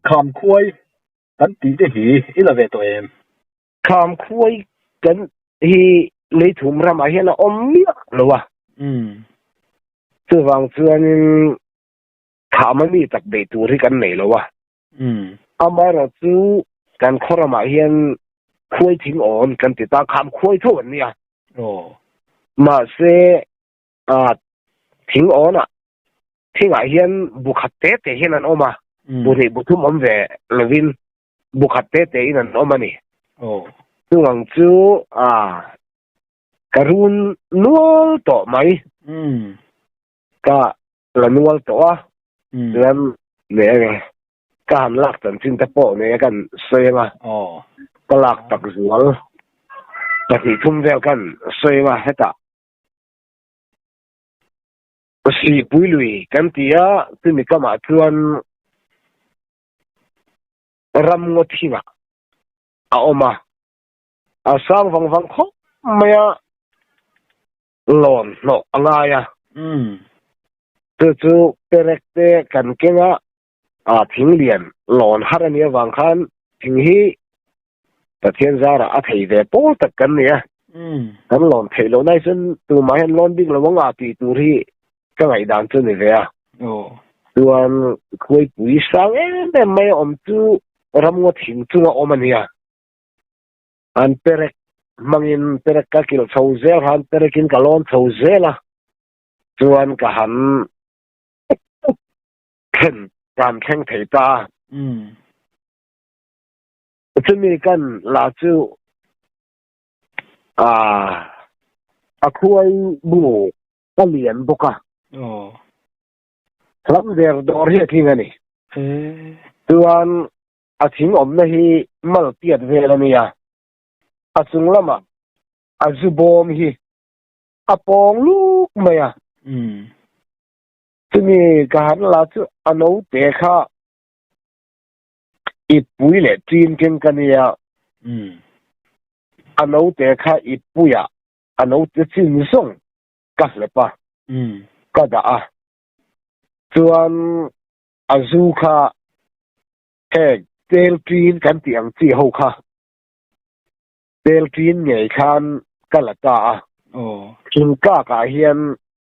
khám khuây tấn tí thế hi ít là về tụi em khám khuây cần hi lấy thùng ra mà hiện là miếc rồi à từ vàng xưa nên khám mà mi tập bể tu thì cần này rồi à mà rồi chú cần khó ra mà hiện khuây thính ổn cần thì ta khám khuây thôi nhỉ mà sẽ thính ổn à thính à hiện buộc tết thì hiện là mà buộc thì buộc thum về là vin buộc tết thì hiện là mà nè từ vàng chú karun nuol to mai ka la nuol to lam ne ka han lak tan chin ta po ne kan soema ka lak tak zual ta ti thum vel kan soema heta si puilui kan tia tu mi kama chuan ram ngothina a oma a sang wang wang kho maya lon no angaya tu perekte kan kenga thing lian lon harania wang khan thing hi ta thian zara a thei ve pol tak kan nia kan lon thei lo nai sun tu ma hen lon ding lo wanga ti tu ri ka ngai dan chu ni ve a tuan khoi pui sang em mai om tu ram ngo thing chu omania an perek mangin perek ka kil chauzel han perekin kalon chauzela chuan ka han khen kan khen thei ta chumi kan la chu a khuai bu ka lian boka lam der dor hi thingani chuan a thing om na hi mal piat velania a chung lama a zubom hi a pong luk maya chumi ka han la chu ano te kha i pui le tin ken kania ano te kha i puya ano te chin song ka lepa ka da a chuan azu kha he tel tin kan tiang chi ho kha tel tin ngei khan kalata a thingka ka hian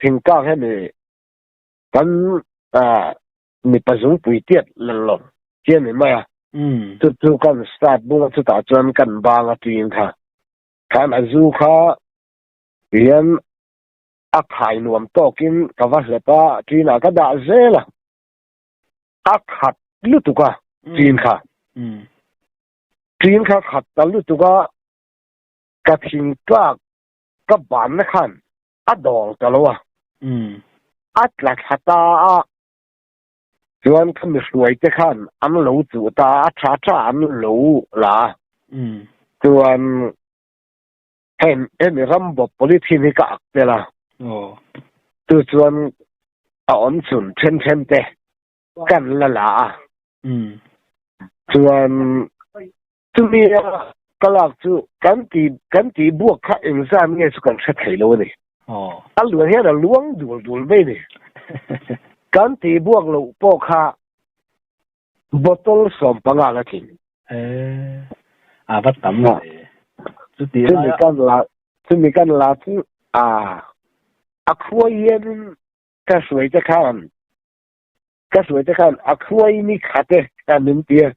thingka he ni kan mi pazung pui tiat lalom chian ni maya tu kan start bu chu ta chuan kan banga tin kha kan azu kha hian a khai nuam tokin ka va hlepa trina ka da zela a khat lutuka tin kha khat ta lutuka ka thingka ka ban na khan a dong talowa atlat hata a chuan khami hruai te khan an lo chu ta a tha an lo la chuan en rambo polythene ka akpela tu chuan a on chun then te kan la la chuan tumi kalak chu kan ti buak kha exam nge chu kan thei lo ni a luan he da luang dul mai ni kan ti buak lo po kha botol som panga la thin bắt tắm rồi chu mi kan la chu a khuaien ka suai te khan a khuai ni khate ta min tia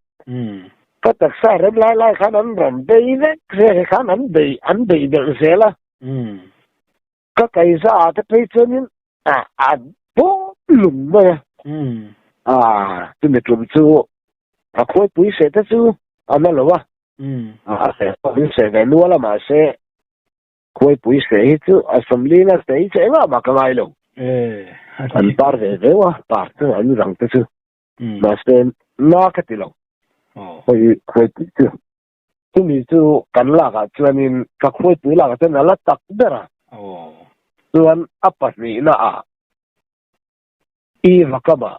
ka tak sa rem lai khan an ram dei ne kre khan an dei del zela ka kai za ta pe chunin a bo lum ma tu mi tum chu a khoi pui se ta chu ana lo wa se pui se ve nu la ma se khoi pui se hi chu assembly na se che ma ka mai lo an par ve wa par tu an rang ta chu ma se na ka ti lo khoi tu mi chu kan la ka chuanin ka khoi pui la ka ten ala tak bera chuan apat ni na i vakama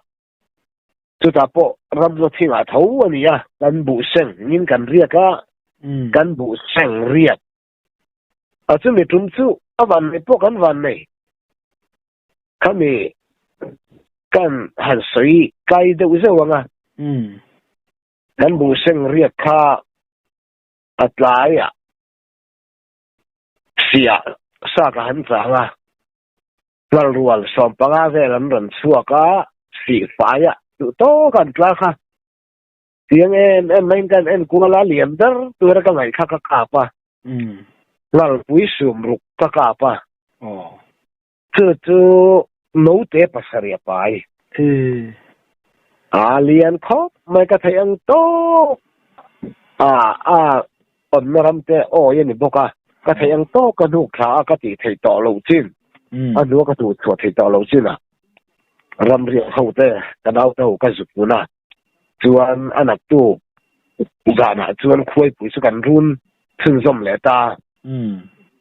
chu ta po ram lo thinga tho ania kan bu seng nin kan riaka kan bu seng riat a chu mi tum chu awan me po kan van nei kami kan han soi kai de uza wanga กันบูเซงเรียกค่าอัตลายอ่ะเสียสากหันสางอ่ะเรารวลสมปังอาเวลันรันสัวก้าสีฟ้าอ่ะตัวโตกันกล้าค่ะเสียงเอ็นไม่กันเอ็นกูละเลียมเดอร์ตัวระกันไหนข้ากาปะเราปุยสุมรุกกาปะจู่โน้ตเตปัสเรียไปเลียนเขาไม่กระเทียงโตอันนั้นเตโอ้ยันนี่บอกกระเทียงโตกระดูกขากระติเทต่อโลจินอันนู้นกระดูกส่วนเทต่อโลจินอ่ะรำเรียงเขาเตกระดาวเต้ากระสุกุนะจวนอันนั้นตู้กานะจวนคุยปุ๋ยสุกันรุนซึ่งสมเลตา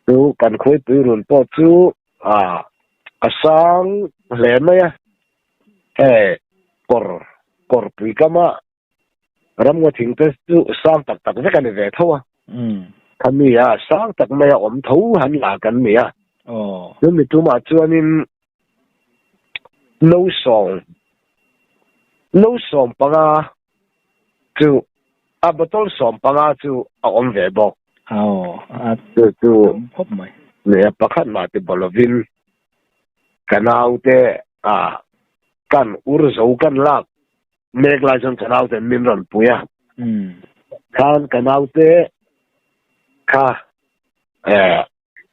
ดูกันคุยปุ๋ยรุนโปจูสังเลมไหมกอร์ปุยก็มารำว่าถึงจะสร้างตักไม่กันในเวทว่าทำมีสร้างตักไม่อมทูหันหลังกันมีแล้วมีตัวมาจวนนินโน้สองปังจู่บัตรสองปังจู่อมเวบอกจู่พบไหมเนี่ยประคันมาที่บอลวินกันเอาแต่กันอุรสูกันลากเมกลายจนกันเอาแต่มินรันปุยกันเอาแต่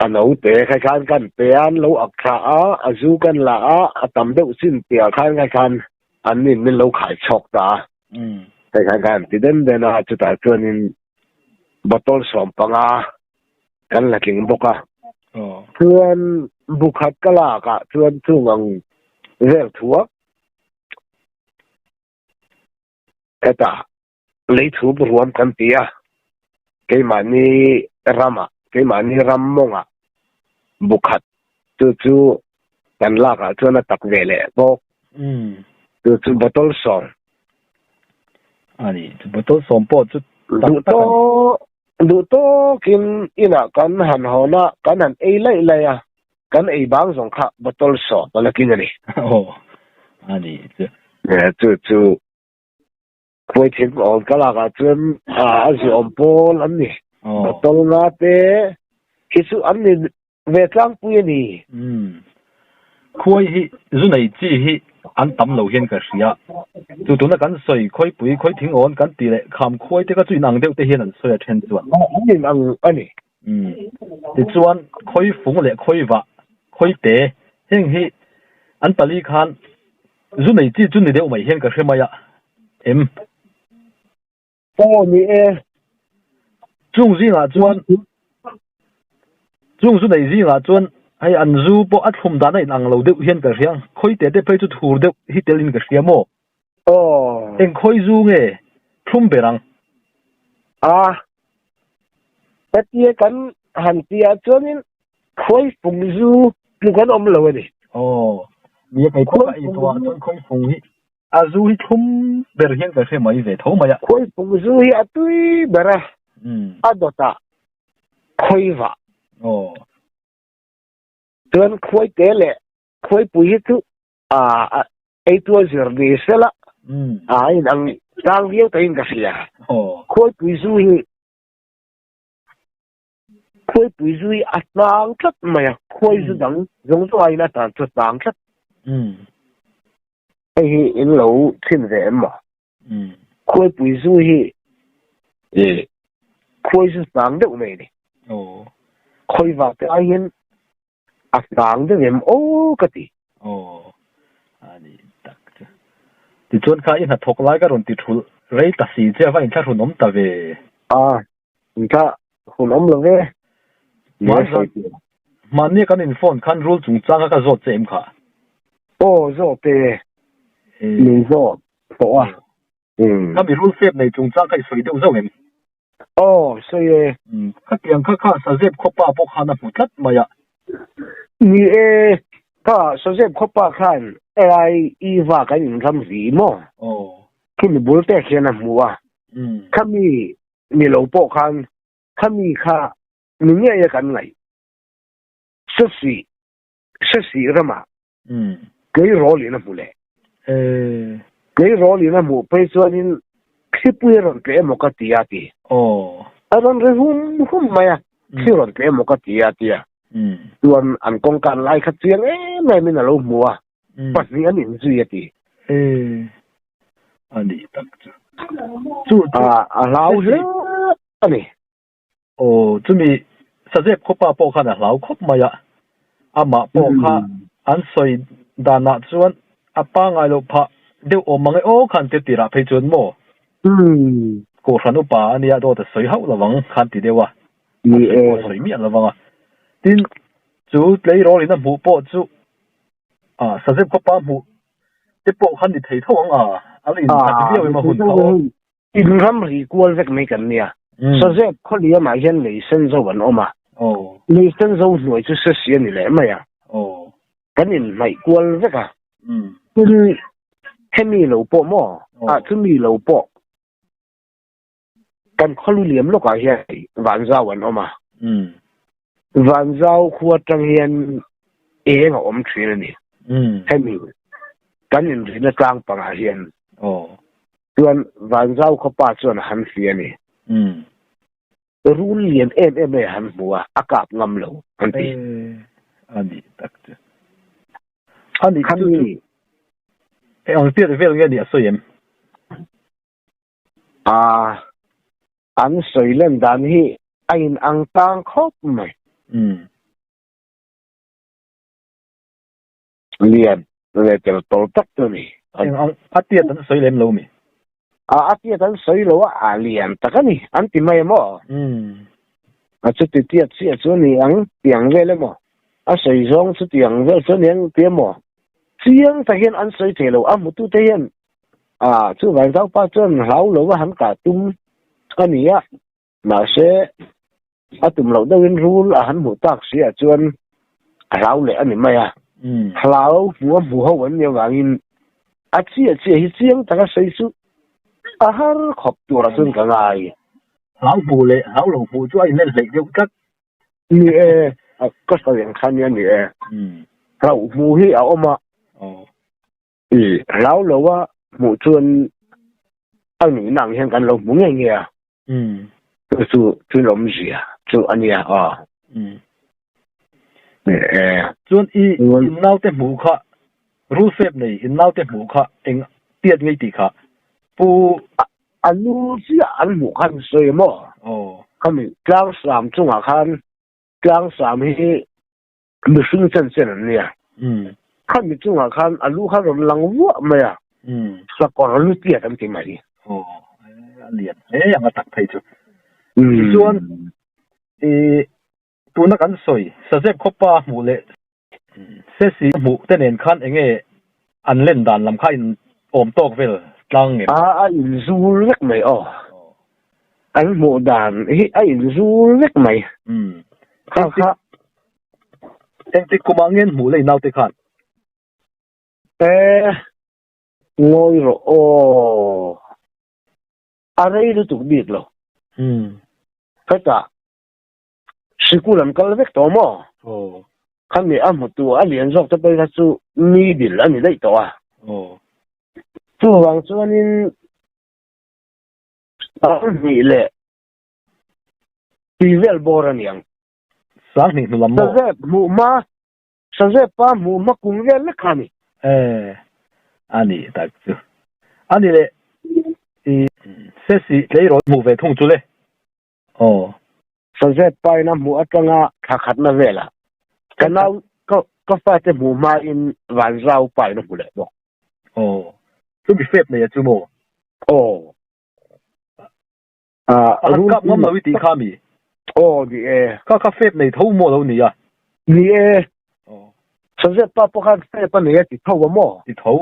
อันเอาแต่ใครกันเปียนเราอักขาจูกันละตำเดือดสิ้นเตียใครอันนี้มินเราขายช็อกตาใครกันที่เด่นจุดตัวนี้บัตรสองปังกันละกิ่งบกเพื่อนบุคคลากะเพื่อนทุ่งเรื่องทัวแต่เลยถูกรวมกันเตียเกี่ยมันนี่รำมงบุคคลจู่กันลากะจวนตักเวลบอกจู่บัตรสองอันนี้บัตรสองปอจุดดูโตกินอินะกันหันหัวนะกันหันเลยกันบางสงฆ์บัตรสอบอะไรกินนี่อันนี้จู่คุยถึงออกก็ลากจนสิอมโพลอันนี้บัตรนาเตคิสุอันนี้เวทังปุยนี่คุยฮิจุนัยจีฮิอันตำเหลาเห็นกันเสียจู่ตัวนั้นกันสวยคุยปุยคุยถึงอ่อนกันตีเลยคำคุยที่ก็จุยนังเดียวที่เห็นอันสวยเช่นจวนอันนี้อันนี้ที่จวนคุยฟุ้งเลยคุยวะคุยเตะเห็นฮิอันปลีคันจุนัยจีจุนัยเดียวไม่เห็นกันใช่ไหมอะโอ้นี่จุงจีจวนจุนัยจีจวนให้อันจูปอัดคุมด้านในอังเราเดือดเห็นกันเสียงคุยเตะได้ไปจุดหูเดือดฮิตเตลินกันเสียโม่เอ็งคุยจูเงทุ่มเปรังแต่เตี้ยกันหันเตี้ยจนนี่คุยฟุ้งจูดูกันอมเลยดิมีใครคุยไอ้ตัวจนคุยฟุ้งฮิจูฮิทุ่มเปรเห็นกันเสียไม่เวทเขาไม่อะคุยฟุ้งจูฮิตุยเบระดตาคุยวะเตือนคุยเตะเลยคุยปุยทุไอตัวเสือดีเสละนังทางเดียวแต่ยังกษียคุยปุยซุยอัตนังชัดไหมคุยสุดังจงตัวไอ้นั่นตัดตังชัดไอ้อินเราทิ้งเรื่องมาคุยปุยซุยคุยสุดังเด็กไม่ดิคุยว่าแต่ไอ้เห็นต่างด้วยโอ้กติอันนี้ตักที่ชวนข้าอินหัดทกไล่ก็รุนติดทุลเรย์ตัดสีเจ้าว่าอินข้าหุ่นอมตะเวอินข้าหุ่นอมเลยมันเนี่ยกันอินฟอนคันรูลจุงจ้างก็โจทย์เจมค่ะโอ้โจทย์เตมีโจทย์ตัวถ้ามีรูลเซฟในจุงจ้างใครสวยเดียวเจ้าเองโอ้สวยข้าเตียงข้าสเซฟคบป้าพวกข้าหน้าผุดลัดมาอ่ะ你他首先可把看依法赶紧他们什么他们不带钱的木他们你老婆看他们看你也敢来实习了嘛给罗里那木嘞给罗里那木被说你 khi bùi rồi bé một cái tia thì rồi rồi hum mày khi rồi bé một cái tia tuần anh công can lại khát tiếng mày mình là lâu mùa bắt gì anh in duy thì anh đi tắc chú lão nữa anh đi chú mi sao dẹp khóc ba bộ khăn à lão khóc mày à mà bộ khăn anh soi đàn nát chuan à ba ngày lâu pa đều ôm mang khăn tiệt tira phải chuan mò cô khăn ba anh ya đó là soi hậu là vắng khăn tiệt dewa soi miệng là vắng à tin chú lấy rồi nên mù bộ chú sao dẹp khóc ba mù cái bộ khăn thì thấy thấu à anh in khăn thì mà hùn thấu in ram ri kual vek mấy cái này sao dẹp khó liam mà hiện lấy sân dâu vẫn ôm à lấy sân dâu nuôi chú sơ xịn này lẽ mày à cái này mày kual vek à cái mi lâu bộ mò chú mi lâu bộกันเขารู้เหลี่ยมลูกอะไรวันเจ้าวันออกมาวันเจ้าขวดจังเฮียนกับอมชีนนี่ให้มีกันยินดีนะกลางปังอาเฮียนส่วนวันเจ้าเขาป้าส่วนหันเสียนี่รู้เหลี่ยมไม่หันหัวอากาศงำเหลวอันนี้ตักเจอันนี้อันเตี้ยเรื่องเงี้ยสวยมั้ยอันสวยเล่นด้านที่ไอ้อังตังครบไหมเรียนจะตัวตักตัวนี้อันเตี้ยตันสวยเล่นรู้ไหมอันเตี้ยตันสวยรู้เรียนแต่ก็นี่อันที่ไม่หมอชุดเตี้ยเสียส่วนนี้อังเตียงเวลมั้งสวยร้องชุดเตียงเวลส่วนนี้เตี้ยมั้งเสียงแต่เห็นอันสวยเทลอันมุตุเทียนช่วยวันเจ้าป้าจนเราหรือว่าหันกาตุ้มอันนี้มาเสียตุ่มเราได้เรียนรู้หันหมูตักเสียจนเราเลยอันนี้ไม่เราหัววันเดียวกันเสียเสียงแต่ก็ใส่สุดหาขอบตัวเราจนกันไงเราผู้เลยเราหลงผู้ช่วยเล่นเล็กเดียวกันนี่ก็แสดงขั้นนี้นี่เราผู้ที่เอามาเราหรือว่าหมูชวนอันนี้นั่งเห็นกันเราหมูเงี้ย就ลมเสีย就อันนี้จนอีน่าเต็มหูค่ะรู้เสพนี่น่าเต็มหูค่ะเองเตี้ยไม่ตีค่ะปูอันนู้นสิอันหมูขันสวยมั้งเขามีกลางสามจงอาคันกลางสามที่ไม่ซึ่งเส้นเนี่ยเขามีจงอาคันอันลูกเขากำลังวัวไหมสกอร์ลูกเตี้ยกันจริงไหมเรียนยังมาตักไปจุส่วนตัวนักการสวยสเต็ปคบป้าหมูเละเสียสีหมูแต่เน้นขั้นเองอันเล่นด่านลำค่ายอมโตกเวลตั้งเนี่ยอินซูเล็กไหมอันหมูด่านอินซูเล็กไหมค่ะเอ็งติดกุมารเงินหมูเลยน่าติดขันงอยหรออะไรรู้ถูกดีหรอก็จะสิกุลันก็เล็กตัวมั้งข้ามีอันหมดตัวอันเลี้ยงจอกจะไปกับสู้มีดิลอันนี้ได้ตัวสู้วางส่วนนี้อันนี้แหละที่เวลบอรันยังสักนิดหนึ่งละมั้งสักเจ็บหมูมาสักเจ็บป้าหมูมากุ้งเวลเล็กขานี่อันนี้ตักจูอันนี้แหละเสียสีเลยรถหมูเวทุ่งจุเลยสังเกตไปนะหมูอัตงะขัดมาเวล่ะกันเอาก็ฟาดหมูมาอินวันเจ้าไปนะหมูเลยบอกก็มีเฟบเนี่ยจูโมรู้กับงั้นมาวิธีข้ามีดีก็เฟบในทุ่งโมแล้วนี่อ่ะนี่สังเกตป้าพวกเขาเฟบปันเนี่ยติดเท่าว่าโมติดเท่า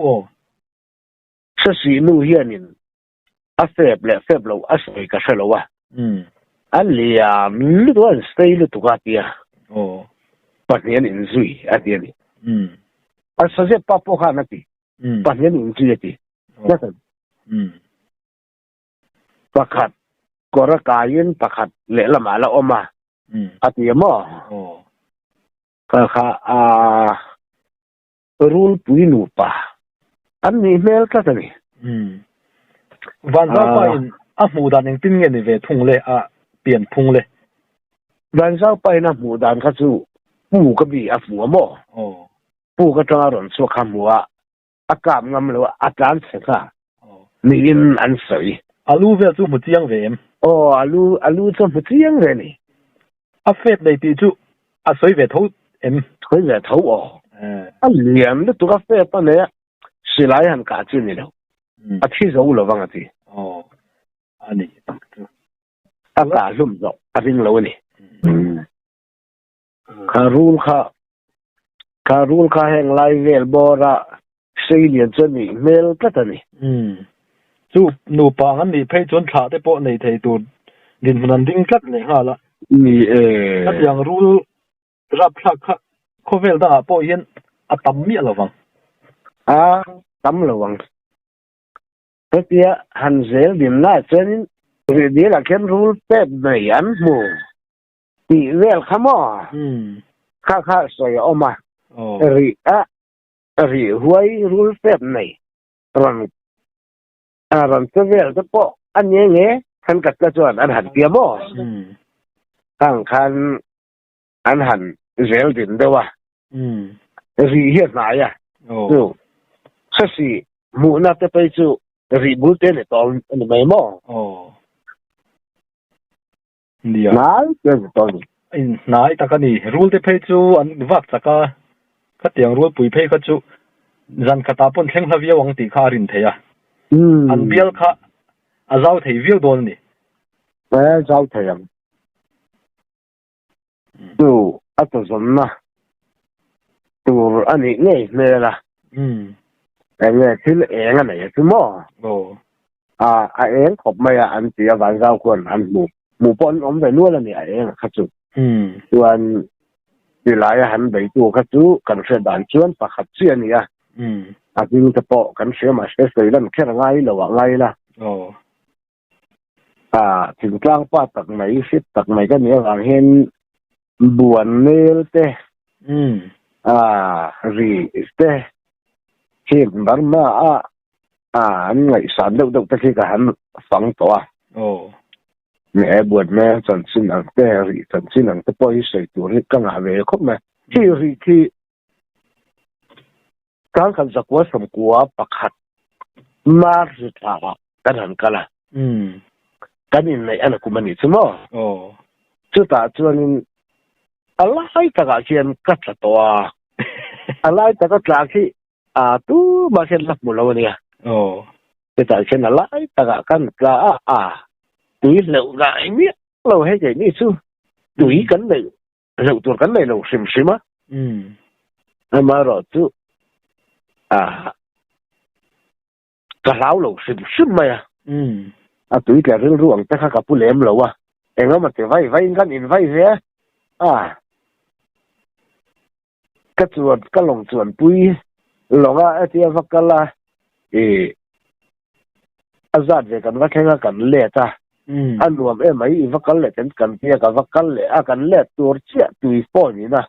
เสียสีนู่เฮียนินเฟบเลยเฟบเราสวยก็ใช่แล้ววะอันเลี้ยมลุตัวสเตย์ลุตัวกันเดียปัจจุบันอินซุยอันเดียนี่สังเกตป้าพวกเขานั่นทีปัจจุบันอินซุยทีนั่นประคัดกรกายินประคัดเละละมาละออกมาอันเดียมั้งก็ค่ะรูลปุยนูปะอันนี้เมลก็ตัวนี้ van zau pa in a mu dan eng tin nge ni ve thung le a pian phung le van zau pa na mu dan kha chu pu ka bi a fu mo pu ka tang ron chu kha mu a kam ngam lo a tan se kha ni in an sei alu ve chu mu chiang ve em alu chu mu chiang ve ni a fet nei ti chu a soi ve tho em soi ve tho a liam de tu ka fet pa ne si lai han ka chi ni lo a thi zo lo wang a ti ani a ka lum zo a ring lo ni Karul kha heng lai vel bora sei lian chen ni mel ka ta ni chu nu pa ngan ni phei chon tha te po nei thei tu din man ding kat le ha la ni at yang rul rap thak kha khovel da po yen a tam mi lawang tam lawang tia han zel din la chen ri di la ken rul pep nei an mu ti vel khamo kha soi oma ri huai rul pep nei ran te vel te po an nge kan kat ka chuan an han pia mo kan an han zel din dewa ri hiat na ya tu khasi mu na te pe chu ri bul te ne tol ni mai mo dia nai te tol in nai ta ka ni rul te pe chu an wak chaka ka tiang rul pui pe ka chu zan khata pon thleng hlavia wang ti kha rin theya an bial kha azau thei viu don ni zau theyam tu ato zonna tu ani nei me la nge thil eng an nei tu mo a eng khop mai an ti van zau kon an mu pon om ve nu la ni a eng kha chu tuan ti lai han bei tu kha chu kan se dan chuan pakhat chi ani a ding te po kan se ma se sei lan kher ngai lo wa ngai la thing tlang pa tak mai fit tak mai ka ni wang hen buan nel te ri te hin bar ma an ngai san deuh te ka han fang to me buat me chan sin ang te ri chan sin ang te poi sei tu ri ka nga ve khop me ki kan zakwa sam kwa pakhat mar ri tha kan han kala kan in nei ana kumani chumo chu ta chuanin alai ta ga chian ka tla to alai ta ka tla ki tu ma sen lak mu lo ni te ta chen alai ta ga kan ka tui lo ga mi lo he je ni chu tui kan nei lo tu kan nei lo sim sima ma ro chu ka lau lo sim ma ya tui ka ril ruang ta kha ka pu lem lo enga ma te vai kan in vai ve ka chuan ka long chuan pui longa atia vakala azat ve kan va thenga kan le ta anuam mai vakal le kan pia ka vakal le kan le tur chia tui po ni na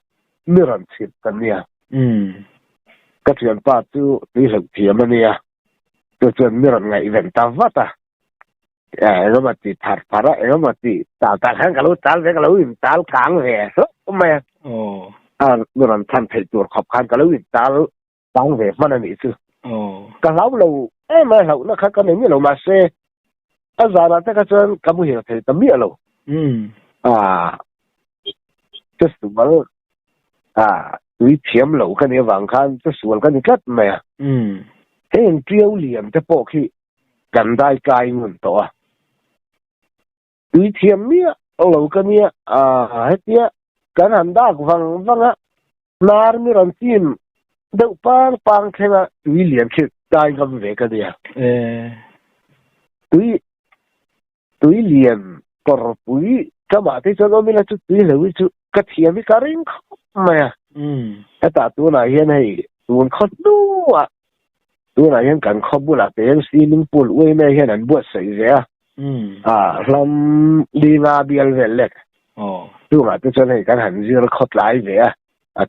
miran chip kan nia ka chuan pa tu tui hak thiam ania tu chuan miran ngai ven ta vata nó mà chỉ thật đó nó mà chỉ tạo kháng cả lối tạo về cả lối tạo kháng về không mày nó làm thành thể chuột học kháng cả lối tạo về mà nó nghĩ chứ cả lâu lâu em mà lâu nó khác cái này như lâu mà xe giờ là cái chân cảm hiểu thì tầm biết lâu cái sự mà túi chiếm lâu cái này vàng khăn cái sự cái này cắt mày thế anh triêu liền cái bộ khi gần đây cài nguồn to tùy thiêm mía lâu cái mía hết tía cái hành đa của vang á nar mi ran tim đâu pang thế là tùy liền khi cài ngâm về cái gì tùy liền cor tùy cái mà thế cho nó mới là chút tùy lâu chút cái thiêm mi cái ring mà cái ta tu này hiện nay tu khó đu tu này hiện cảnh khó bu là tiền xin linh bul uy này hiện anh buat sấy vậy làm đi ra bial về lệ tu mà tu cho này cái hành gì nó khó lại vậy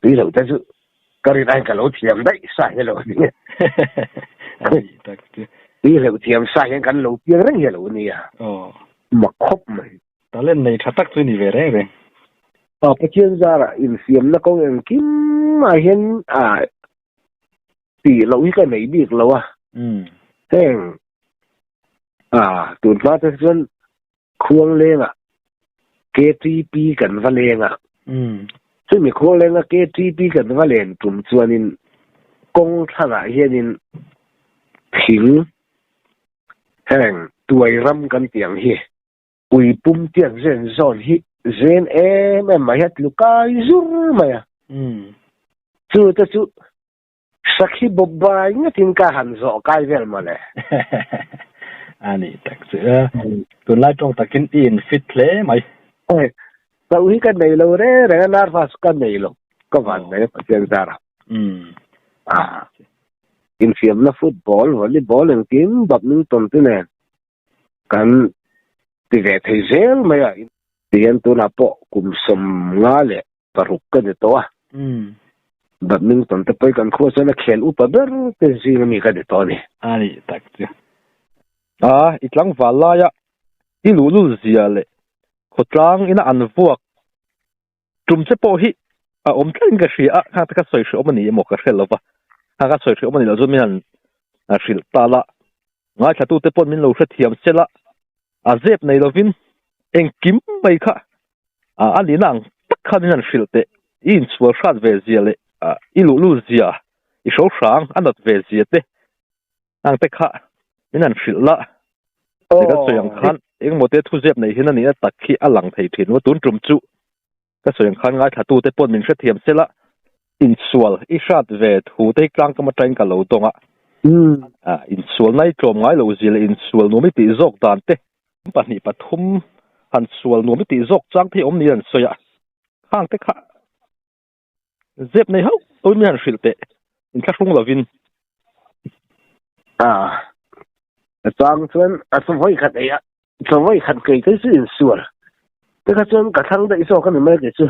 tùy lâu thế chứ cái này anh cả lối thiểm đấy sai cái lối đi lều thiềm sai hiện cắn lầu tiếng rất nhiều lầu nè mà khóc mày ta lên này thắt tắc ni về đấy cái chuyên gia là in xiêm nó có người kim mà hiện tỷ lầu cái này biết lầu thế tụi nó tới dân khuôn lên KTP cần vào lênซึ่งมีคนเล่นก็ที่ปีกันว่าเล่นจุ่มชวนนินกงท่าเฮียนินถิงแห่งตัวรำกันเตียงเฮอุยปุ่มเตียงเซนซอนฮิเซนแม่มาเฮ็ดลูกไก่ซุรมาจู่แต่จู่สักฮิบบใบเนี่ยทิ้งกาหันโซไก่เวลมาเลยอันนี้ตักเสือตัวไล่ตรงตะกินอินฟิตเลยไหมแต่วิกันในเราเรื่องนาร์ฟัสกันในเราก็วันไหนก็เจอจาระอินฟิมนะฟุตบอลวอลเลย์บอลอย่างทีมแบบนึงตอนที่เนี่ยกันที่เวทีเซลไม่อะที่ยันตัวนับปะกุมสมงาเลยปรุกกันในตัวแบบนึงตอนที่ไปกันโค้ชนักเขียนอุปเบอร์เป็นสิ่งมีกันในตัวนี่อันนี้ตักเสืออีกหลังฟ้าลายอีหลูลูเสียเลยขดล้างอินะอันพวกจุ่มเฉพาะฮิอมเล่นกับเสียข้าตะกัดสวยเชื่อมันนี่หมกกับเชื่อแล้วปะข้าก็สวยเชื่อมันนี่เราจะมีอันสิลตาละง่ายถ้าตู้เตปอนมินเราเทียมเสร็จละเจ็บในเราวินเองกิมไปค่ะอันนี้นั่งตักขันนั่นสิลเตอินสวอร์ชาดเวเซียเลยอีลูลูเซียอีโชว์ช้างอันนั้นเวเซียเตนั่งเตะค่ะมินั่นสิลละเด็กก็สวยขันเองหมดเตทุเจ็บในที่นั่นนี่ตักขี้อันหลังไทยถิ่นว่าตุ้นจุ่มจุก็ส่วนขันง่ายถ้าตู้เตปอนมินเทียมเสร็จละอินสวอลอีชาดเวทหูเตกลางก็มาใจกันเราตรงอินสวอลในจอมง่ายเราจีเลยอินสวอลนู้ไม่ติดจอกดานเตปันนี่ปฐุมหันสวอลนู้ไม่ติดจอกจังที่อมนี่นั่นสวยข้างเตค่ะเจ็บในเฮาตัวมีหันสิลเตอินข้ารุ่งลาวินจังส่วนสมัยขัดไอ้สมัยขัดเกยก็คืออินสวอลแต่ข้าส่วนกระทั่งได้อีสอกกันไม่ได้เจอ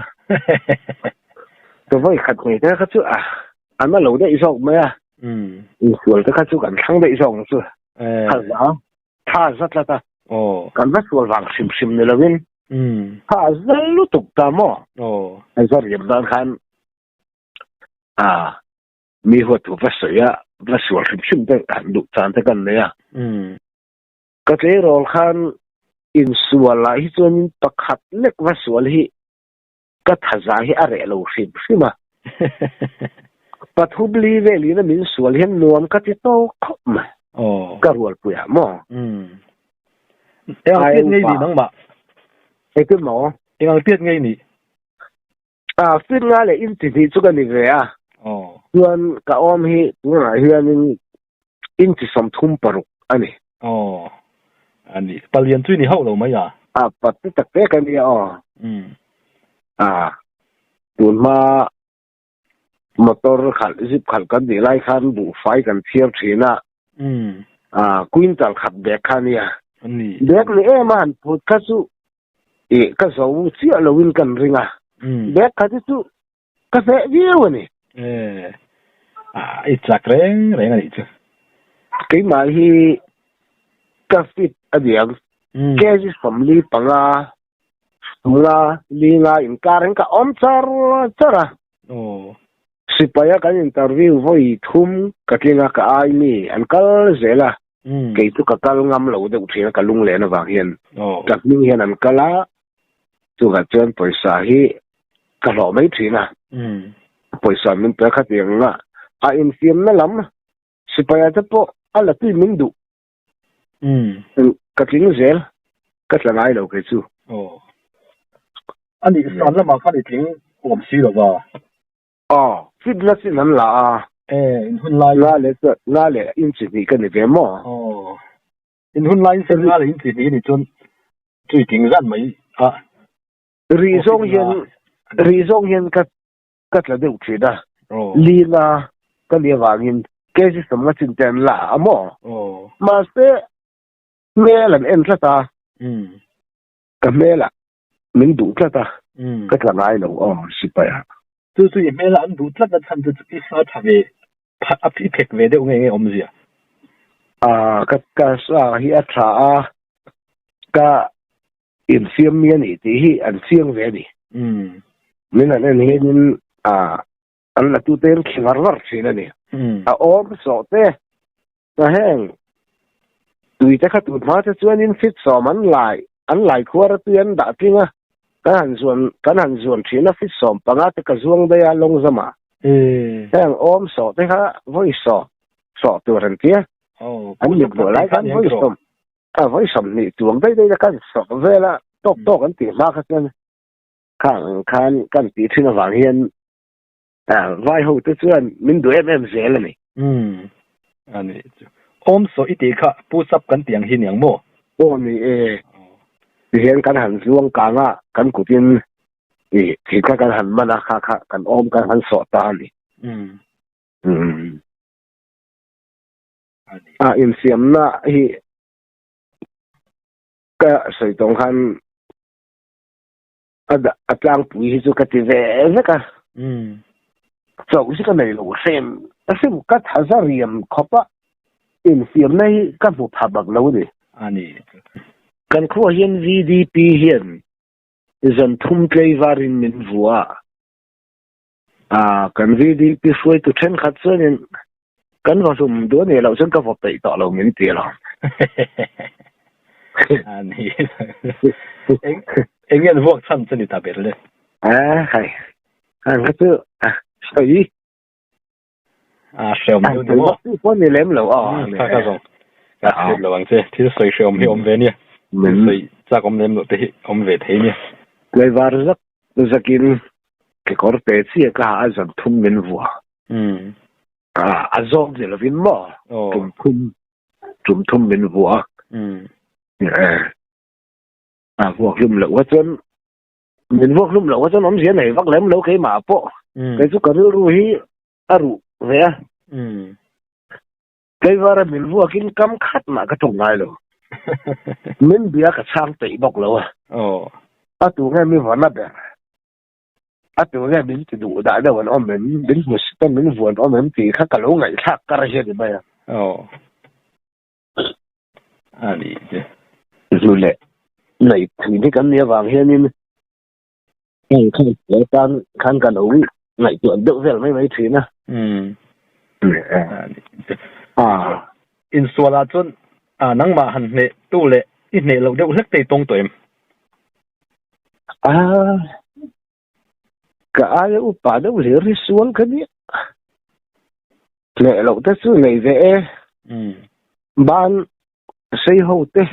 ตัวไม่ขัดเกยแต่ข้าส่วนอันนั้นเราได้อีสอกไหมอินสวอลแต่ข้าส่วนกันทั้งได้อีสอกส่วนถ้าสัตว์ละตากันว่าส่วนวางซิมในละวินถ้าจะรู้ตุกตามไอ้ส่วนเรียบด้านขันมีหัวถูกว่าเสียว่าส่วนซิมได้ดุจานแต่กันเลยก็จะรอขันอินสวอลละที่ส่วนปักขัดเล็กว่าส่วนที่ก็ท้าใจให้อะไรเราซิมใช่ไหมปัจจุบันเวลีนั้นมีส่วนเห็นนวมก็จะโตขึ้นมาก็รวดปุยหม้อเอ็งเตี้ยไงนี่น้องบ่าไอ้คือหมอเอ็งเตี้ยไงนี่ซึ่งงานเลยอินสิที่สุกันนี่เลยส่วนกับอมฮีตัวไหนเฮียนี่อินสิสมทุ่มปรุกอันนี้อันนี้ปเรียนช่วยนี่เฮาเราไหมปัจจุบันเด็กกันนี่ตัวมามอเตอร์ขัดซิบขัดกันดีไล่ขันบุไฟกันเทียบทีน่ะกุยนจัลขัดแบกขันเนี่ยแบกนี่มันพูดกันสู้ก็สาวเสียเราวินกันริงแบกขัดสู้ก็เสียเยอะนี่อีจักเร่งอะไรจ้ะกี่มาฮีก็ฟิตอันเดียวแค่ที่สมลีปังsulla linga in karen ka omchar chara sipaya kan interview voi thum kakinga ka ai ni ankal zela ke tu ka kal ngam lo de uthina ka lung le na wa hian tak ning hian ankala tu ga chen paisa hi ka lo mai thina paisa min pe kha tianga in fiam na lam sipaya ta po ala ti min du ka king zel ka tlangai lo ke chuอันนี้สอนแล้วมาขั้นอีกถึงผมซื้อหรอวะฟิตแล้วสินั่นล่ะหุ่นลายง่ายเลยอินสินี่กันนี่เป็นมั้งหุ่นลายเส้นง่ายเลยอินสินี่นี่จนจุดถึงรันไหมรีซงเย็นก็จะได้อุทิศลีน่าก็เรียกว่าเงินแกจะสมัครจินเตนล่ะมั้งมาเสียเมื่อหลังเอ็นซะตาก็เมื่อละmình đủ chất cái là ai đâu xí bày tôi mấy là anh đủ chất là thành cái sao thà về áp phí về đâu nghe gì ka sa hi a tha ka in siam mi ni ti hi an siang ve ni min an he nin an la tu ten khimar war china ni om so te ta heng tui ta kha tu ma ta chuan in fit so man an lai khuar tuan da tinga kan han zuan thina fit som panga te ka zuang da ya long zama heng om so te kha voi so tu ran tia an ni bo lai kan voi som ni tuang dai dai kan so ve la tok an ti ma kha kan ti thina wang hian vai ho te chuan min du em zel ni ani om so iti kha pu sap kan tiang hin yang mo ni hian kan han zuang ka nga kan kutin thì các kan han mana kha kan om kan han so ta ni in siam na hi ka sei tong han atlang pui hi chu ka ti ve ka so si ka nei lo sem ka thazariam khopa in siam nei ka bu phabak lo ni ani kan kho hian VDP hian zan thum play varin min vua kan VDP suai tu then khat chuan kan va sum do ne lo chen ka vop tai ta lo min ti lo ani engel vok chan chen ta ber le hai an ka tu sai shom du mo ko ni lem lo ka zo ka shom lo wang che thi sai shom hi om ve ni min sai cha kom lem lo te om ve the niเลยว่าจะกินก็ขอเปิดเสียก็อาจจะทุ่มเงินวัวอาจจะเราวินบ่ทุ่มเงินวัวพวกลุ่มเหล่าว่าจนเงินพวกลุ่มเหล่าว่าจนน้องเสียไหนวักเล่มแล้วเคยมาปะเคยสุกรู้ฮีอารุเวียเคยว่าเราเงินวัวกินกำคัดมาก็ตรงไหนเลยเงินเบียกับช่างตีบอกเราตัวง่ายไม่หวานนับตัวง่ายบินจะดูได้แต่วันอ้อมเหม็นบินหัวต้นบินหัวอ้อมเหม็นตีข้ากะโหลไงข้ากระเทียมไปอันนี้ดูแลในทีนี้กันเนี่ยวางเฮียนี่แล้วการกะโหลไงตัวเด็กเวลไม่ทีนะอินสัวลาจนนังมาหันเนตู้เละอินเนเราเด็กเล็กเตะตรงตัวเองก็อาจจะอุปาดูเรื่องส่วนกันเนี่ยเนี่ยเราจะซื้อในเวบ้านใช้หัวเตะ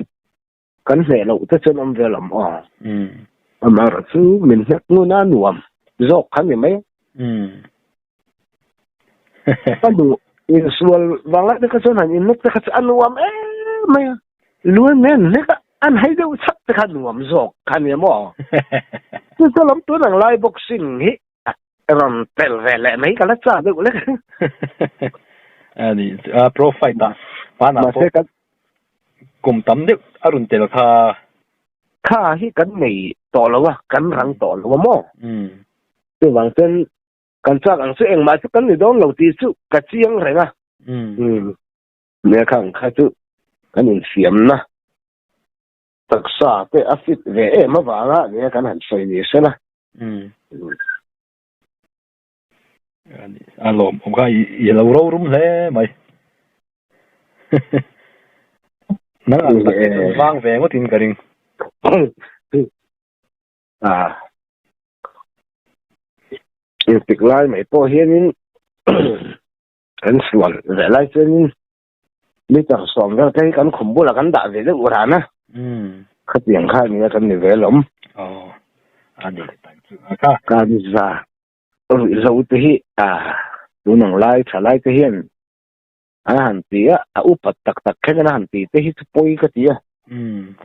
กันเนี่ยเราจะจะนำเวลามาซื้อมินเล็กนู่นนั่นวมจอกกันยังไหมก็ดูอินส่วนบางแล้วก็จะนั่นอินเล็กจะอันวมไม่ล้วนเนี่ยนี่ก็อันให้ดูชัดจะขันหัวมจอกขันยังมั้งจะล้มตัวหนังไล่บ็อกซิ่งฮิรำเตลเวลไม่กันละจ้าดูเลยอันนี้โปรไฟล์ต่างป้าหน้าพวกกลุ่มตั้มเด็กอรุณเตลค่าฮิกันไม่ต่อแล้ววะกันรังต่อแล้ววะมั้งตัวบางเส้นกันจากอังสือเองมาจะกันในดอนเราตีสุกระเจียงอะไรนะเนี่ยข้างข้าจุกันยังเสียมนะตักษาเตอฟิตเวมาว่าละเนี่ยกันหันใส่เนี่ยใช่ไหมอันนี้อารมณ์ผมก็อย่าเรารุ่มเลยไหมนั่งวางแหวนก็ทิ้งกันเองติดไล่ไม่พอเห็นอันส่วนแต่ไล่เส้นนี่จะสอนก็ใช้กันข่มบุหรี่กันด่าเรื่องอุทานนะขัดเสียงข้านี่กันนี่เวลมอันนี้การจะเราที่ดูหนังไล่ถ้าไล่ที่เห็นหันตีอุปตักแค่นั้นหันตีที่ที่ป่วยก็ตี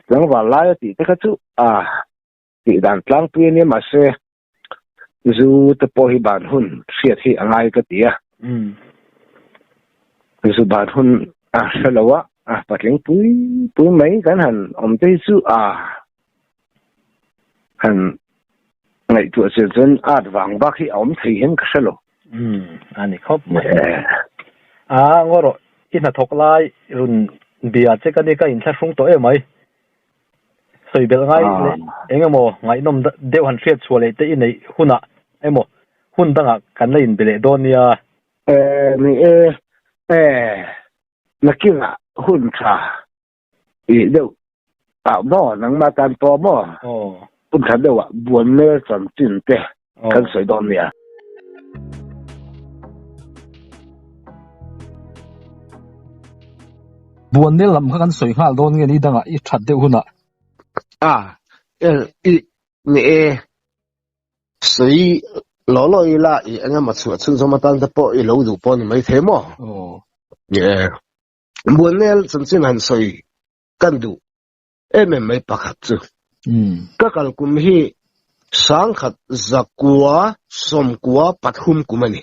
แล้วว่าไล่ตีที่ก็จู่ตีด่านกลางปีนี้มาเสียจู่ที่ป่วยบ้านหุ่นเสียที่อะไรก็ตีจู่บ้านหุ่นเสร็จแล้วว่าปัจจุบันปุ้ยไม่กันหันที่จู่หันไงตัวเสียจนวางบักที่ที่เห็นก็เสร็จแล้วอันนี้ครบก็รอ in a thok lai run bia che ka ni ka in thla hrung to e mai soi bel ngai le engamo ngai nom deu han hriat chhuale te in nei huna emo hun danga kan lein bele donia ni nakina hun kha i deu mo nang ma tan to mo hun kha deu buon me chan tin te kan soi donia buồn nên làm các anh soi hal don nghe đi danga i that deu huna soi lo ila i anga ma chu chung ma tan ta po i lo du po ni mai the mo buồn nên chan chin han soi kan du em mai pakhat chu ka kal kum hi sang khat zakwa somkwa pathum kumani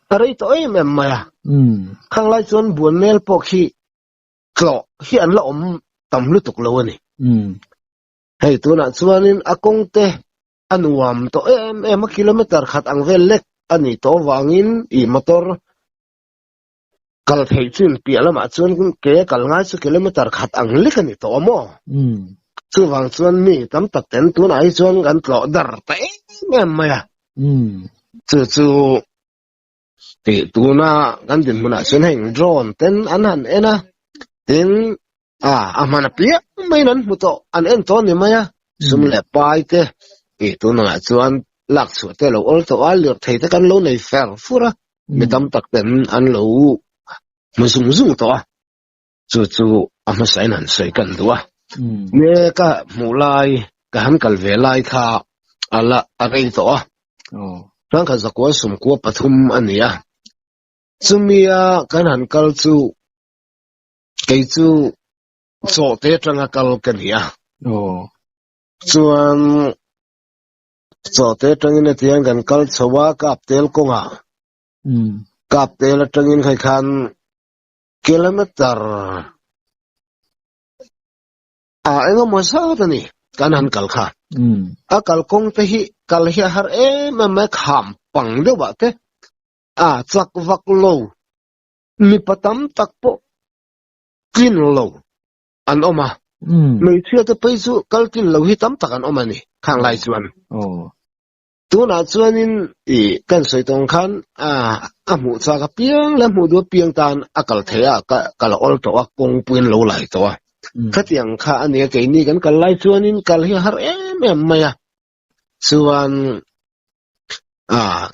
tari to em maya khang lai chon buồn nên po khi klo hi an la tam lu tuk lo ni hei tu na chuanin akong te anuam to em kilometer khat ang vel lek ani to wangin I motor kal thei chin pi alama chuan ke kal ngai chu kilometer khat ang lek ani to mo chu wang chuan mi tam tak ten tu na ai chuan gan tlo dar te em maya chu ti tu na gan din muna chuan heng drone ten anan ena tin amana pia mai nan muto an en to ni maya sum le pai te e tu na chuan lak chu te lo ol to al lir thei te kan lo nei fer fura mi tam tak ten an lo mu sung zung to chu ama sai nan sai kan duwa ne ka mulai ka han kal ve lai kha ala arei to rang ka zakwa sum ko pathum ania chumia kan han kal chu cái chú chỗ tế trang a kal cái gì chuan chỗ tế trang in tiếng gần kal chawa kap tel konga kap tel trang in khai khan kilometer anh em sao thế này kan han kal kha kal kong te hi kal hi har em kham pang de ba te chak vak lo mi patam tak po tin lo an oma mấy chuyện tới bây giờ cái tin lo hi tam tak an oma ni khang lai chuan tu na chuan in kan soi tong khan mu cha ka piang la mu do piang tan akal thea ka la ol to a kong puin lo lai to khatiang kha ani ke ni kan kal lai chuan in kal hi har em maya chuan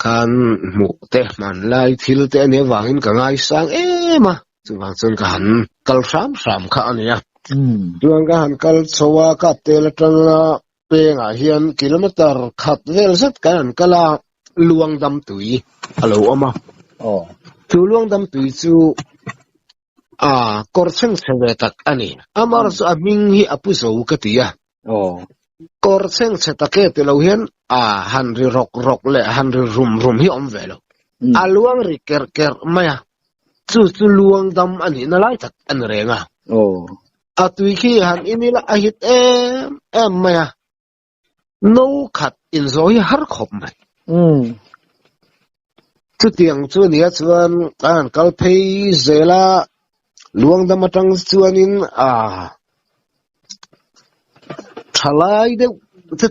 kan mu te man lai thil te ani wangin ka ngai sang ema chuan chuan ka han kal sam kha ania chuan ka han kal chowa ka tel tanga penga hian kilometer khat vel zat kan kala luang dam tui alo ama chu luang dam tui chu kor cheng cheng tak ani amar su aming hi apu zo ka tia kor cheng chetake te lo hian han ri rok le han ri rum hi om velo aluang ri ker maya chu luang dam ani na lai tak an renga tui khi han inila ahit em maya no khat in zoi har khop mai chu tiang chu nia chuan an kal phei zela luang dam atang chuanin thalai de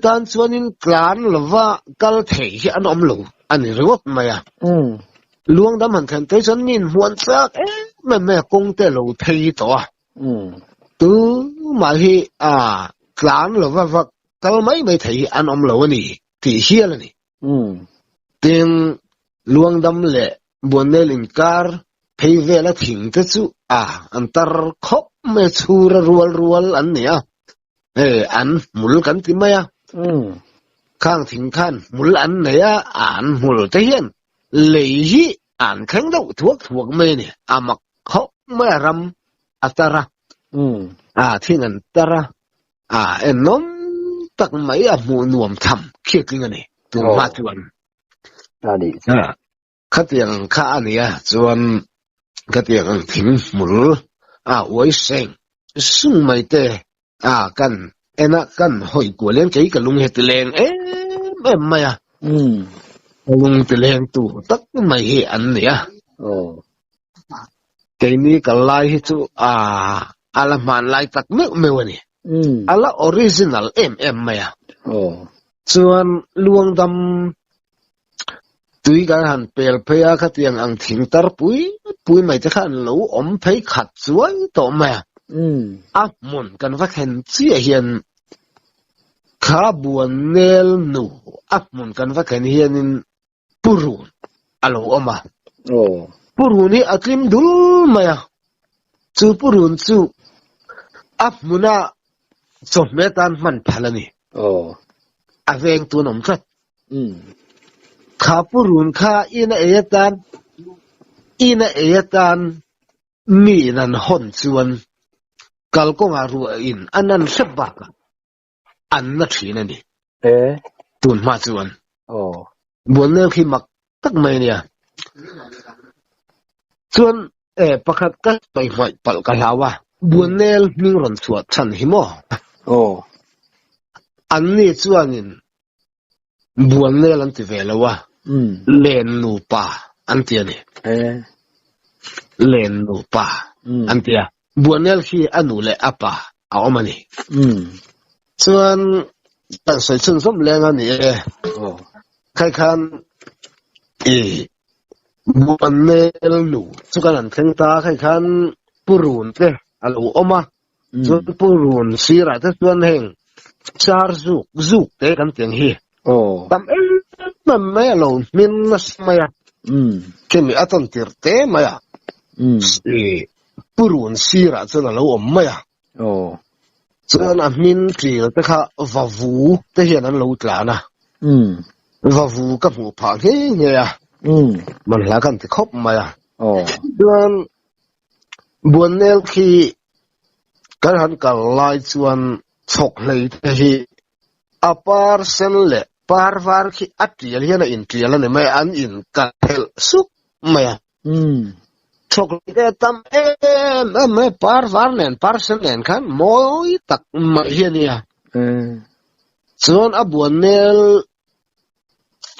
tan chuanin klan lova kal thei hi an om lo ani rewot maya luang dam han khan te chon min huan chak me kong te lo thei to tu mà hi klan lova va kal mai thei an om lo ni ti hial ni tin luang dam le bonelin kar phei vela thing te chu antar khop me chura rual an nia an mul kan ti maya khang thing khan mul an nia an mul te hian lei hi an khang dau thuak me ni amak khop me ram atara thiên an tara enom tak mai mu nuam tham khiet linga ni tu ma chuan đi khatiang kha ania chuan khatiang ang thing mul oi seng sung mai te kan ena kan hoi ko len kei ka lung het leng em maya lung te leng tu tak mai hi an nia cái ní cái lai hi chu ala man lai tak me wani ala original maya chuan luang dam tui kan han pel phea kha tiang ang thing tar pui mai te khan lo om phei khat chuai to ma mun kan va khen chi hian kha buan nel nu mun kan va khen hian in purun alo oma purun hi atlim dul maya chu purun chu muna chom metan man phalani aveng tu nom khat kha purun kha ina etan mi nan hon chuan kal ko nga ru in anan sebaka an na thina ni tun ma chuan bon ne khi mak tak mai nia chuan pakhat ka pai mai pal ka lawa bon nel ning ron chuat chan hi mo an ni chuan in bon nel an ti velawa len nu pa an ti ani len nu pa an ti a bon nel khi anu le apa a omani chuan tan sai chun som leng ani khai khan bon nel nu chu kan an theng ta khai khan purun te alo oma chuan purun sira te chuan heng char zuk te kan tiang hi tam maya lo min nas maya kemi aton tirte maya purun sira chana lo om maya chuan a min tril te kha vavu te hian an lo tlana vavu ka hmu pha nge ya man la kan ti khop maya chuan buan nel khi kan han kal lai chuan chok hlei te hi apar sen le par var khi atial hian in trial ne mai an in ka hel suk maya chok te tam me par var nen par sen nen kan moi tak ma hian ya chuan a buan nel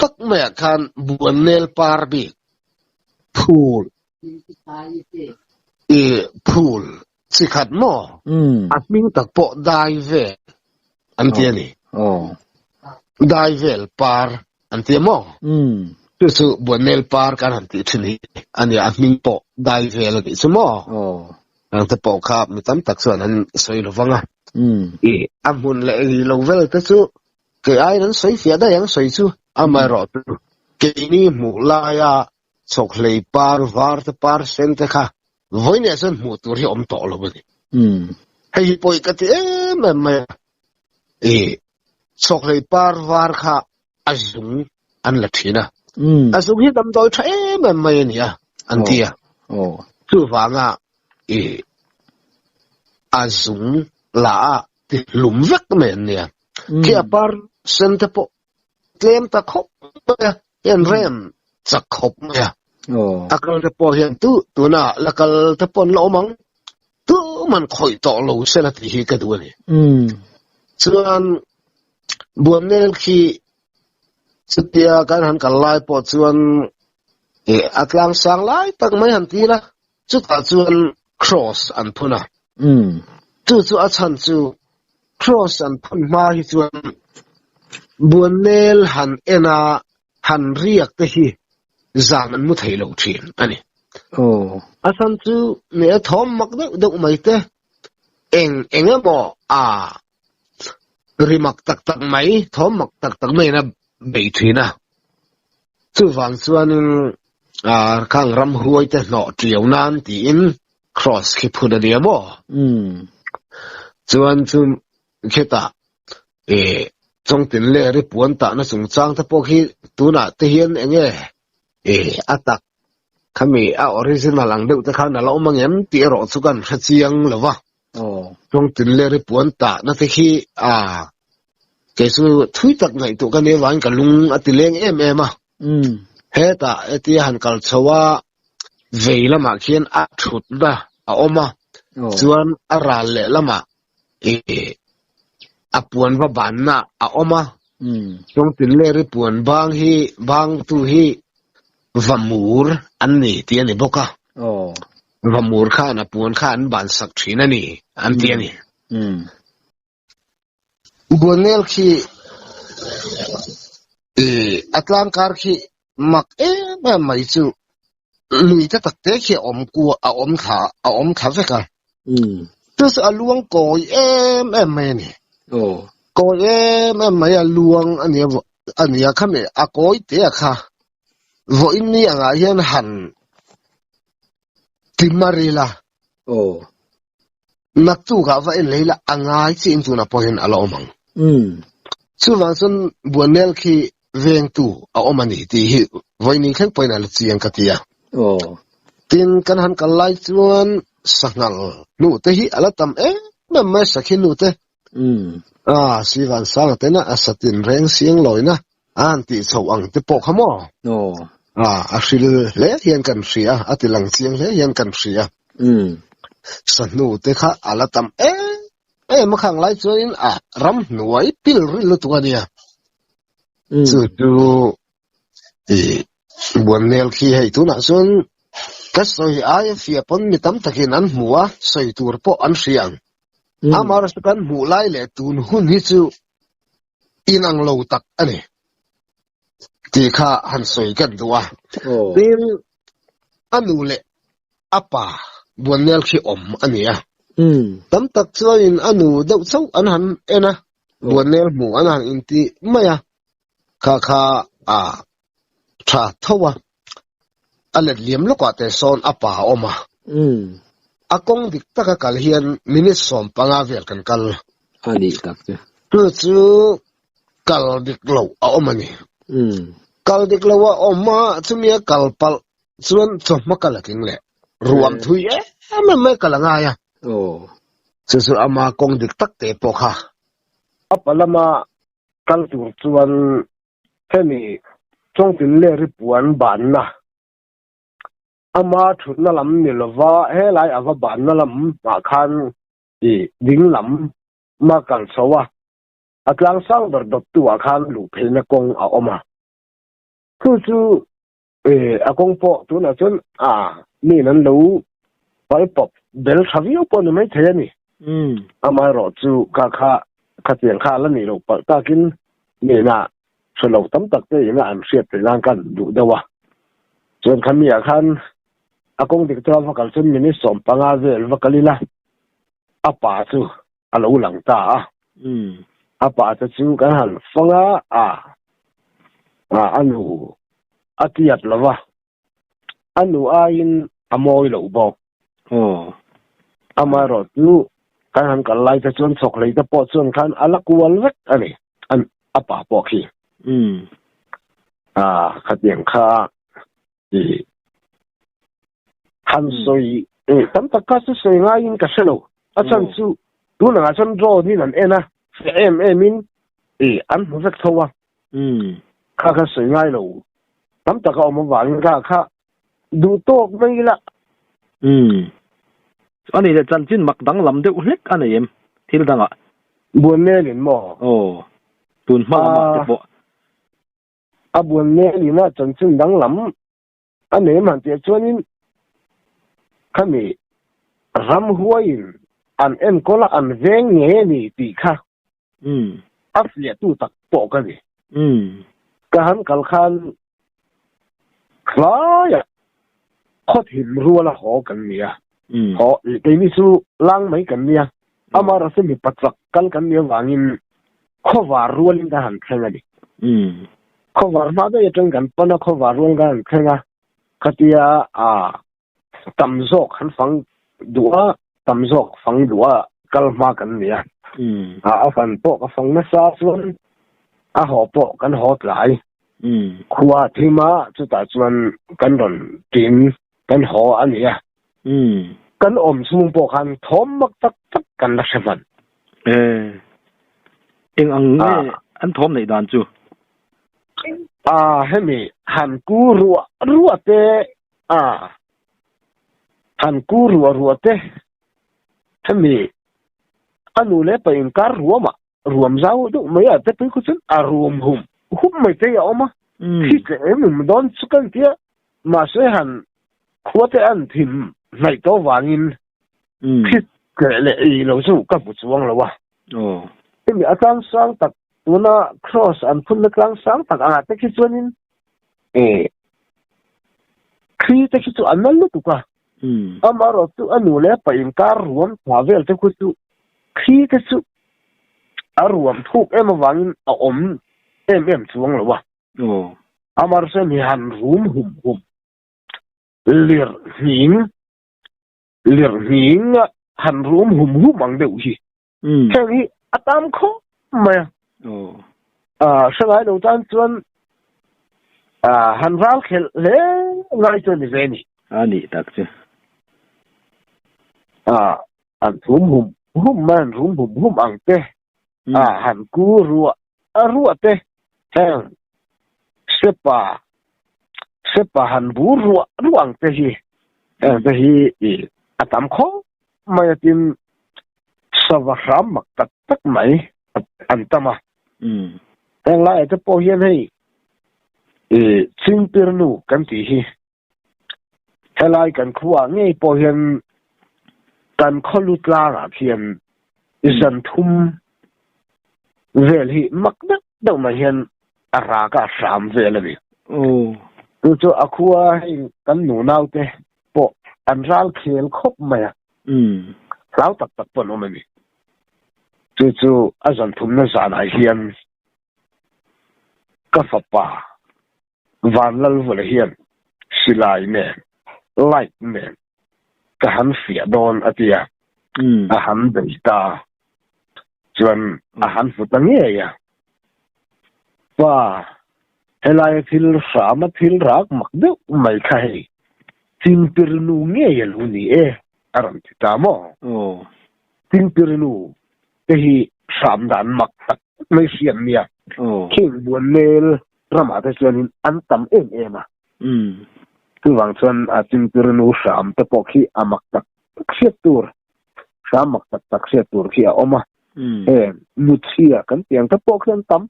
tak maya kan buan nel par bi phul phul chi khat mo ming tak po dai ve an tiani dai vel par an ti mo chu buan nel par kan han ti thini ani a ming po dai vel ki chu mo ang te po kha mi tam tak chuan an soi lo wanga amun le lo vel te chu ke ai nan soi fia da yang soi chu amai ro ke ni mu la ya chok hlei par var te par sen te kha voine san mu tur hi om to lo bani hei poi ka ti me chok hlei par var kha azung an la thina azung hi dam doi tha me nia an tia chu wanga azung la ti lum vek me nia ki par sen te po tlem ta khop yan rem chak khop ya akal te po hian tu na lakal te pon lo mang tu man khoi to lo se la ti hi ka du ni chuan buan nel khi chutia kan han kal lai po chuan atlang sang lai tak mai han ti la chu ta chuan cross an phuna chu a chan chu cross an phun ma hi chuan buan nel han ena han riak te hi zan an mu thei lo thin ani asan chu ne thom mak de mai te eng mo rimak tak mai thom mak tak mai na bei thina chu wang chuan khang ram huai te no triau nan ti in cross ki phuna dia mo chuan chu kheta trong tin le ri puan ta na chung chang ta po khi tu na te hian enge atak khami a original ang deuh ta khan na lo mangem ti ro chu kan khachiang lova trong tin le ri puan ta na te khi ke su thui tak ngai tu kan ne wan ka lung atileng em he ta eti han kal chawa veilama khian a thut da a oma chuan a ral le lama apuan va ban na a oma trong tin le ri puan bang tu hi vamur an ni ti ani boka và mùa khá na buồn khá anh bản sắc trí nè nè anh tiền nè buồn nè khi Atlancar khi mặc mà mấy chú lùi ta tắc tế khi ôm khá phải cả tức là luông coi em nè coi em mấy luông anh ấy khám nè coi tế khá với ní anh ấy hẳn Timarila. Nak tu ka va leila angai chin tu na poin alo mang. Chu wang sun buanel khi veng tu a omani ti hi voini khang poin al chiang katia. Tin kan han kalai chuan sangal nu te hi ala tam ma sakhin nu te. Si van sang te na asatin reng siang loina an ti chawang te pok hamo. Actually le hian kan ria atilang chiang le hian kan ria sanu te kha alatam ma khang lai chuin ram nuai pil ri lu tuania chu tu buanel khi hei tu na chun ka soi ai fia pon mi tam takin an muwa soi tur po an riang amar kan mu lai le tun hun hi chu inang lo tak ani ti kha han soi kan duwa tin anu le apa buanel khi ania tam tak chuin anu deuh chau an han ena buanel mu an han inti maya kha tha thowa alet liam lo ka te son apa oma akong dik taka kal hian minute som panga vel kan kal ani tak chu kal dik lo a omani kal dik lo wa oma chumia kalpal chuan choma kalaking le ruam thui me kalanga ya su ama kong dik tak te pokha apalama kal tur chuan hemi chong tin le ri puan ban na ama thutna lam ni lova he lai ava ban na lam ma khan ding lam ma kal sowa atlang sang ber dot tu a khan lu phelna kong a oma chu akong po tu na chun ni nan lo pai pop bel thavio po ni mai thani ama ro chu ka kha tiang kha la ni lo pa ta kin ni na chlo tam tak te ina am siat te lang kan du dawa chun khami a khan akong dik tra va kal chun mini som panga vel va kalila apa chu alo lang ta apa chu kan han fanga anu atiat lova anu ain amoi lo bo amaro tu kan han kalai ta chon chok lei ta po chon khan alakwal vek ani an apa po khi khatiang kha han soi tam ta ka su soi nga in ka selo achan chu tu na chan ro ni nan ena min an vek thowa kha soi ngai lo tam ta ka mo wang kha du tok mai la ani le chan chin mak dang lam de ulek anayem thil danga buan ne lin mo tun ma te bo buan ne li na chan chin dang lam ane man te chuanin khami ram huain an en kola an veng nge ni ti kha aflia tu tak po ka ni ka han kal khan klaya khot him ruala ho kan nia ho ke ni su lang mai kan nia amara se mi patsak kal kan nia wangin khowa rualin da han khenga ni khowa ma da yatang kan pana khowa rual ga han khenga khatia tamzok han fang duwa tamzok fang duwa kal ma kan nia afan po ka fang na sa chuan ho po kan hot lai khuwa thima chu ta chuan kan ron tin kan ho ania kan om sung po khan thom mak tak kan la sevan eng ang an thom nei dan chu hemi han ku ruwa te han ku ruwa te hemi anu le pa in kar ruam zau du mai te pe ku chun ruam hum mai te ya oma hi te em don chukan tia ma se han khuate an thim ngày đó vàng in thiết kể lệ ý lâu dù các bộ chuông lâu à thế mình ăn sáng tạc tụi nó cross ăn phun nước lăng sáng tạc tất khi chuan in khi tất khi chuan ăn nó lúc à mà rồi tụi anh nuôi phải in car ruộng hòa về tất khi chuan khi tất chuan ruộng thuốc em vàng in em chuông lâu à mà rồi xem hàn hùm liệt hiến hàn hùm bằng đều gì thế thì tam khó mà sáng ngày đầu tiên chuan hàn rau khel lẽ ngay chuan về nè ani tak chứ hàn hùm man hùm ang te hàn cú rùa te thế sepa hàn bú rùa ang te hi te hi tam khó mà tin savahram mặc tất mấy anh tâm à đang lại cái bao nhiêu này chính tiền nu cái gì hi hay lại cái khua nghe bao nhiêu cái khó lút la à hiện dân thum về hi mặc đất đâu mà hiện ra cả sắm về là gì tôi cho khua hay cái nụ nào thế bộ anh ra khel khóc mà lão tập bận ông mình chú dân thum nó ra này hiện cái pháp ba van lal vừa hiện silai nè light nè cái hắn phía đòn ở kia hắn đầy ta chuẩn hắn phụ tăng nghe ya và hay là phil sa mà phil rác mặc được mấy cái tin pirnu nghe ya luôn đi aram ta mo tin pirnu cái sam dan mặc mấy xiên nia king buồn nel rama ta chuan an tam em à tu wang chuan tin pirnu sam te pok hi amak tak siat tur sam mak tak siat tur khi a oma nutia kan tiang ta pok hian tam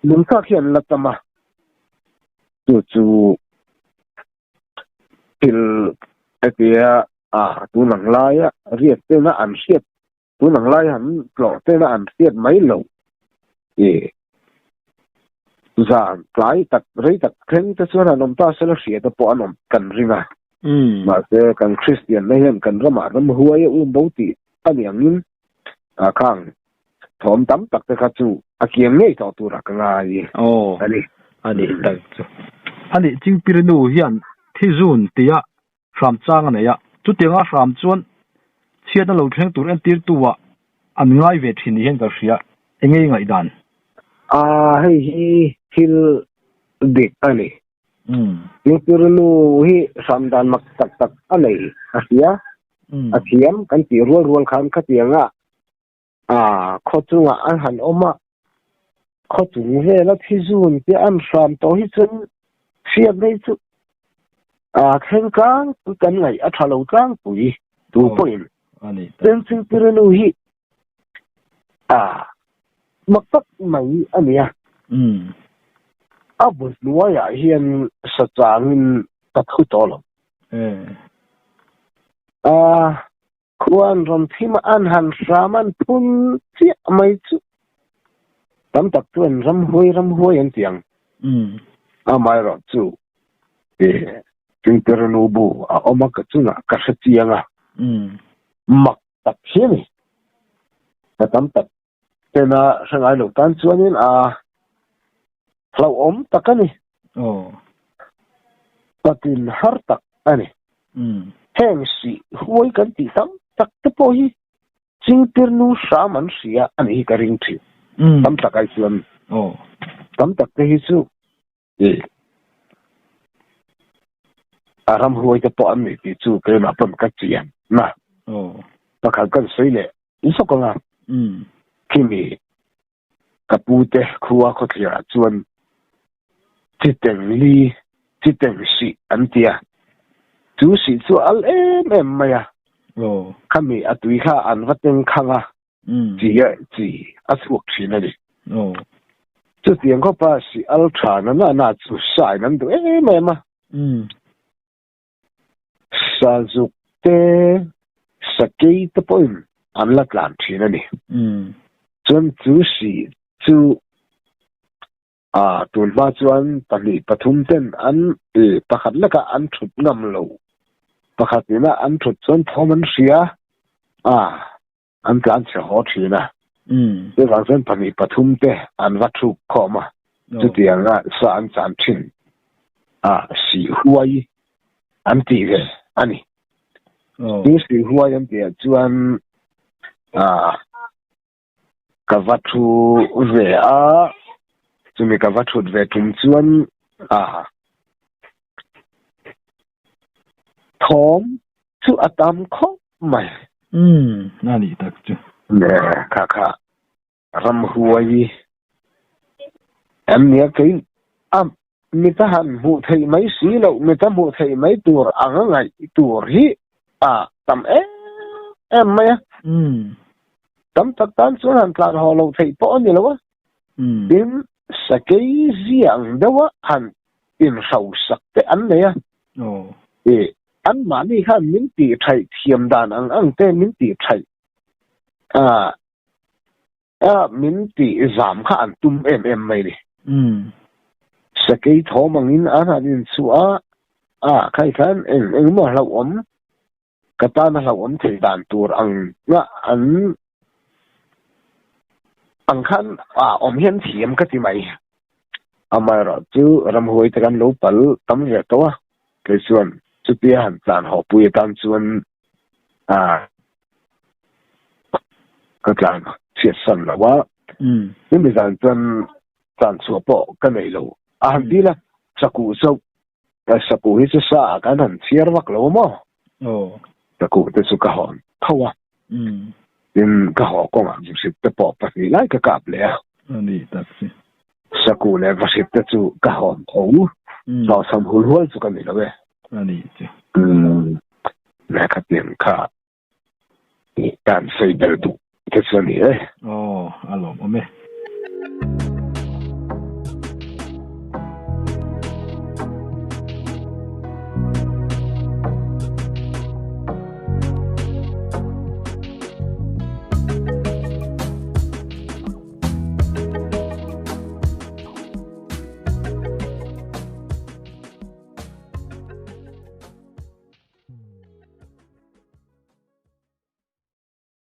lung kha hian la tama chu til atia tu nang lai a riat te na an siat tu nang lai han tlo te na an siat mai lo zan klai tak rei tak khen te chuan anom ta sela hria te po anom kan ringa ma se kan Christian na hian kan rama ram huai bo ti aniangin khang thom tam tak te kha chu akiam nei to tu ra ka ngai ani tak chu ani chingpirnu hian thizun tia ram chang ne ya chu tenga ram chuan chiat lo thleng tur en tir tuwa an ngai ve thin hian ka hria engei ngai dan hei hi hil dik ani chingpirnu hi samdan mak tak anei asia athiam kan ti rual khan kha tianga khochunga an han oma khochung he la thizun te an ram to hi chun siap nei chu khen kang tu kan ngai a thalo tlang pui tu point ani ten chingpirnu hi maktak mai ania abus nuaya hian sachangin tathu tolo khuan rom thima an han raman phun chi mai chu tam tak tuan ram hoi an tiang mai ro chu chingpirnu bu oma ka chunga ka satianga mak tak hiani tam tak tena sangai lo tan chuanin hlau om takani takin har tak ani heng si huai kan ti tam tak te po hi chingpirnu saman sia ani ka ring thi tam takai chuan tam tak te hi chu aram huai te po an mi ti chu ke na pam ka chian na pakal kan soile isokanga kimi kapute khuwa khothia chuan chiteng si antia chu si chu al em maya kami atui kha an wateng khanga chi asuk thina ni chu tiang ko pa si al thana na chu sai nan du em ma sa zu te sakei te poin an lat lam thina ni chuan chu si chu tun ma chuan pali pathum ten an pakhat laka an thut ngam lo pakhat ina an thut chuan thoman ria an tlan che ho thina te wang chuan pali pathum te an va thu khoma chu tianga sa an chan thin si huai an ti ve ani si huai an ti chuan kavatu ve chumi kavatu ve tum chuan thom chu atam kho mai nani tak chu ne kha ram huai em nia kai mi ta han mu thei mai si lo mi ta mu thei mai tur angai tur hi tam em mai tam tak tan chuan han tlan ho lo thei po ni lo tin sakei ziang dawa han in sau sak te an ne an ma ni khan min ti thai thiam dan ang te min ti thai min ti zam kha an tum em mai ni sakei thomangin an chua khai khan eng mo hlau om kata na hlau om thei dan tur ang nga ang khan om hian thiam ka ti mai amai ro chu ram huai te kan lo pal tam ve to ke chuan chu pi han tlan ho pui tan chuan ka tlan chiat san la wa mi zan tan chu po ka nei lo han dila saku saku hi chu sa kan han chiar wak lo mo saku te chu ka hon thawa in ka ho ko ngam sip te po pa ni lai ka kap le ani tak si saku le va sip te chu ka hon tho lo sam hul hol chu kan ni lo ve ani chu le ka tin kha ni tan sei del tu ke chu ni alom ome